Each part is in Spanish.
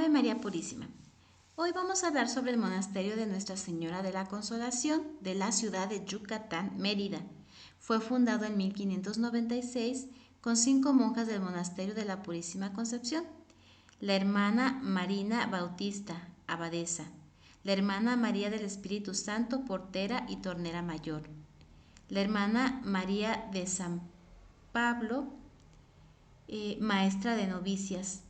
Ave María Purísima. Hoy vamos a hablar sobre el monasterio de Nuestra Señora de la Consolación de la ciudad de Yucatán, Mérida. Fue fundado en 1596 con 5 monjas del monasterio de la Purísima Concepción. La hermana Marina Bautista, abadesa. La hermana María del Espíritu Santo, portera y tornera mayor. La hermana María de San Pablo, maestra de novicias.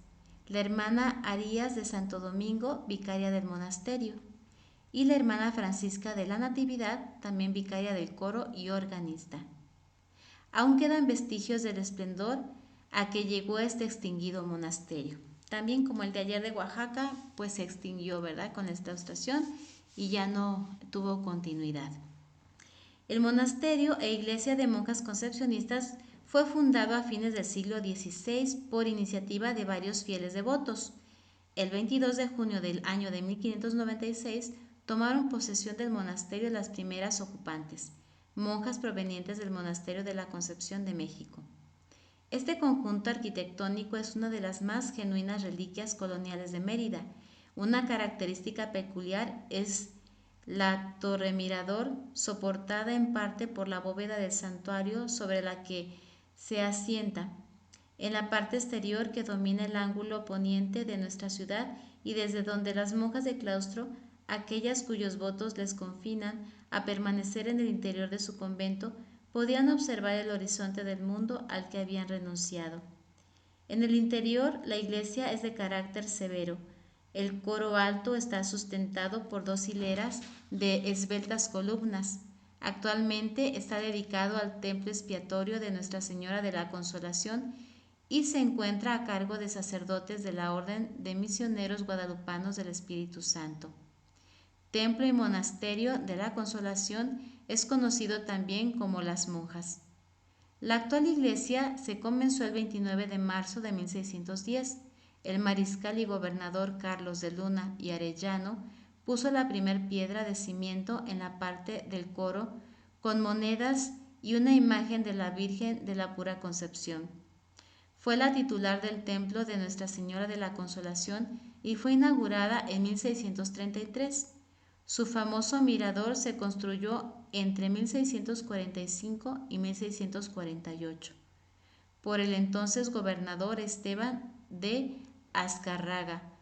La hermana Arías de Santo Domingo, vicaria del monasterio, y la hermana Francisca de la Natividad, también vicaria del coro y organista. Aún quedan vestigios del esplendor a que llegó este extinguido monasterio. También como el de ayer de Oaxaca, pues se extinguió, ¿verdad?, con la claustración y ya no tuvo continuidad. El monasterio e iglesia de monjas concepcionistas fue fundado a fines del siglo XVI por iniciativa de varios fieles devotos. El 22 de junio del año de 1596 tomaron posesión del monasterio las primeras ocupantes, monjas provenientes del monasterio de la Concepción de México. Este conjunto arquitectónico es una de las más genuinas reliquias coloniales de Mérida. Una característica peculiar es la torre mirador, soportada en parte por la bóveda del santuario sobre la que se asienta, en la parte exterior que domina el ángulo poniente de nuestra ciudad y desde donde las monjas de claustro, aquellas cuyos votos les confinan a permanecer en el interior de su convento, podían observar el horizonte del mundo al que habían renunciado. En el interior, la iglesia es de carácter severo. El coro alto está sustentado por 2 hileras de esbeltas columnas. Actualmente está dedicado al templo expiatorio de Nuestra Señora de la Consolación y se encuentra a cargo de sacerdotes de la Orden de Misioneros Guadalupanos del Espíritu Santo. Templo y monasterio de la Consolación es conocido también como Las Monjas. La actual iglesia se comenzó el 29 de marzo de 1610. El mariscal y gobernador Carlos de Luna y Arellano puso la primer piedra de cimiento en la parte del coro con monedas y una imagen de la Virgen de la Pura Concepción. Fue la titular del templo de Nuestra Señora de la Consolación y fue inaugurada en 1633. Su famoso mirador se construyó entre 1645 y 1648 por el entonces gobernador Esteban de Azcárraga.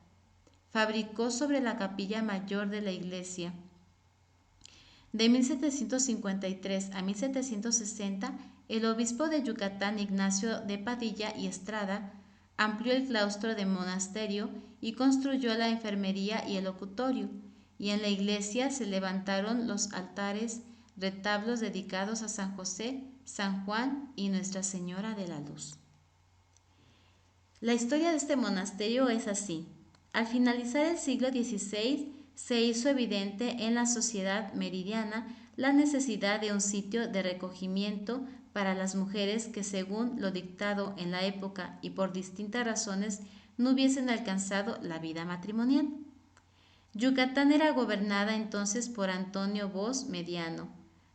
Fabricó sobre la capilla mayor de la iglesia. De 1753 a 1760, el obispo de Yucatán, Ignacio de Padilla y Estrada, amplió el claustro de monasterio y construyó la enfermería y el locutorio, y en la iglesia se levantaron los altares, retablos dedicados a San José, San Juan y Nuestra Señora de la Luz. La historia de este monasterio es así. Al finalizar el siglo XVI, se hizo evidente en la sociedad meridiana la necesidad de un sitio de recogimiento para las mujeres que, según lo dictado en la época y por distintas razones, no hubiesen alcanzado la vida matrimonial. Yucatán era gobernada entonces por Antonio Bos Mediano,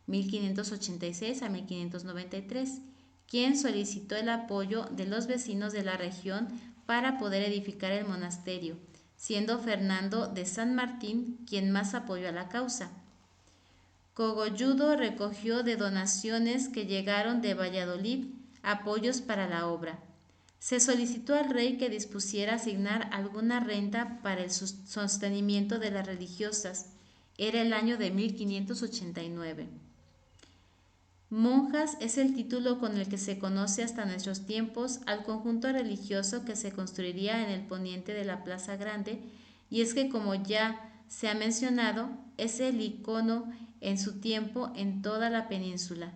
1586 a 1593, quien solicitó el apoyo de los vecinos de la región para poder edificar el monasterio, siendo Fernando de San Martín quien más apoyó a la causa. Cogolludo recogió de donaciones que llegaron de Valladolid apoyos para la obra. Se solicitó al rey que dispusiera asignar alguna renta para el sostenimiento de las religiosas. Era el año de 1589. Monjas es el título con el que se conoce hasta nuestros tiempos al conjunto religioso que se construiría en el poniente de la Plaza Grande, y es que, como ya se ha mencionado, es el icono en su tiempo en toda la península.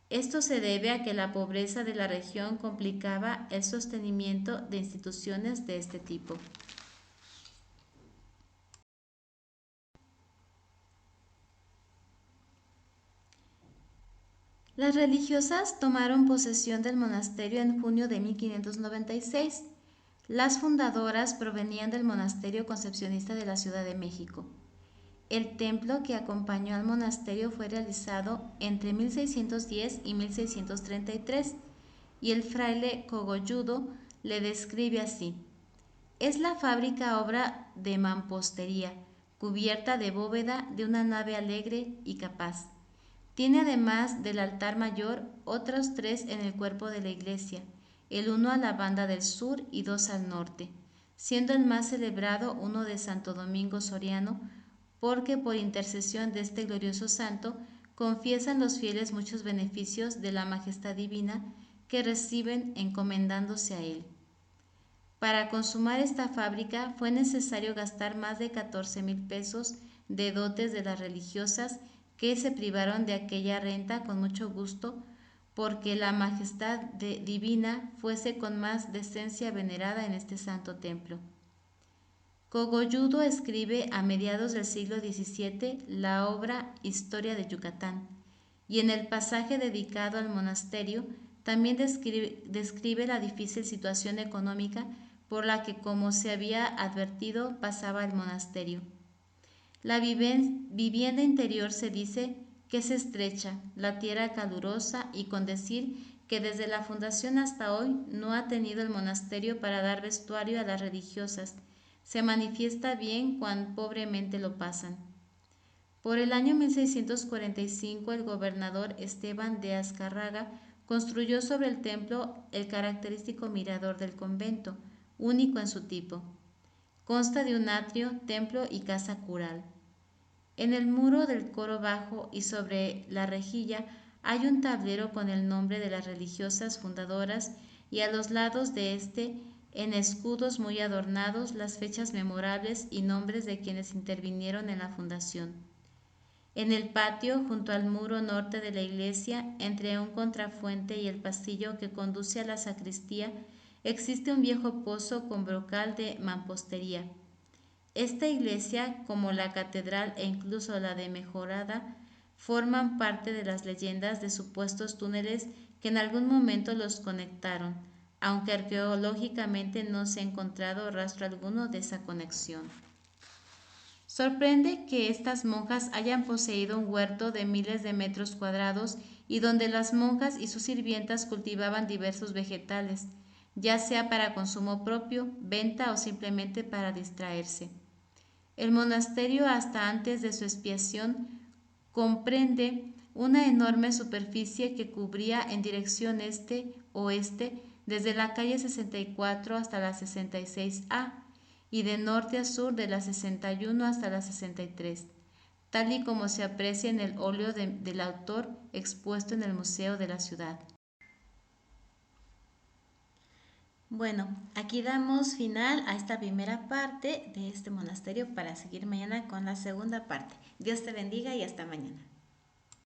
Esto se debe a que la pobreza de la región complicaba el sostenimiento de instituciones de este tipo. Las religiosas tomaron posesión del monasterio en junio de 1596. Las fundadoras provenían del monasterio concepcionista de la Ciudad de México. El templo que acompañó al monasterio fue realizado entre 1610 y 1633 y el fraile Cogolludo le describe así: Es la fábrica obra de mampostería, cubierta de bóveda de una nave alegre y capaz. Tiene además del altar mayor otros 3 en el cuerpo de la iglesia, el uno a la banda del sur y 2 al norte, siendo el más celebrado uno de Santo Domingo Soriano, porque por intercesión de este glorioso santo confiesan los fieles muchos beneficios de la majestad divina que reciben encomendándose a él. Para consumar esta fábrica fue necesario gastar más de 14,000 pesos de dotes de las religiosas que se privaron de aquella renta con mucho gusto porque la majestad divina fuese con más decencia venerada en este santo templo. Cogolludo escribe a mediados del siglo XVII la obra Historia de Yucatán, y en el pasaje dedicado al monasterio también describe la difícil situación económica por la que, como se había advertido, pasaba el monasterio. La vivienda interior se dice que es estrecha, la tierra calurosa y con decir que desde la fundación hasta hoy no ha tenido el monasterio para dar vestuario a las religiosas. Se manifiesta bien cuán pobremente lo pasan. Por el año 1645 el gobernador Esteban de Azcárraga construyó sobre el templo el característico mirador del convento, único en su tipo. Consta de un atrio, templo y casa cural. En el muro del coro bajo y sobre la rejilla hay un tablero con el nombre de las religiosas fundadoras y a los lados de este, en escudos muy adornados, las fechas memorables y nombres de quienes intervinieron en la fundación. En el patio, junto al muro norte de la iglesia, entre un contrafuente y el pasillo que conduce a la sacristía, existe un viejo pozo con brocal de mampostería. Esta iglesia, como la catedral e incluso la de Mejorada, forman parte de las leyendas de supuestos túneles que en algún momento los conectaron, aunque arqueológicamente no se ha encontrado rastro alguno de esa conexión. Sorprende que estas monjas hayan poseído un huerto de miles de metros cuadrados y donde las monjas y sus sirvientas cultivaban diversos vegetales, ya sea para consumo propio, venta o simplemente para distraerse. El monasterio, hasta antes de su expiación, comprende una enorme superficie que cubría en dirección este-oeste desde la calle 64 hasta la 66A y de norte a sur de la 61 hasta la 63, tal y como se aprecia en el óleo del autor expuesto en el Museo de la Ciudad. Bueno, aquí damos final a esta primera parte de este monasterio para seguir mañana con la segunda parte. Dios te bendiga y hasta mañana.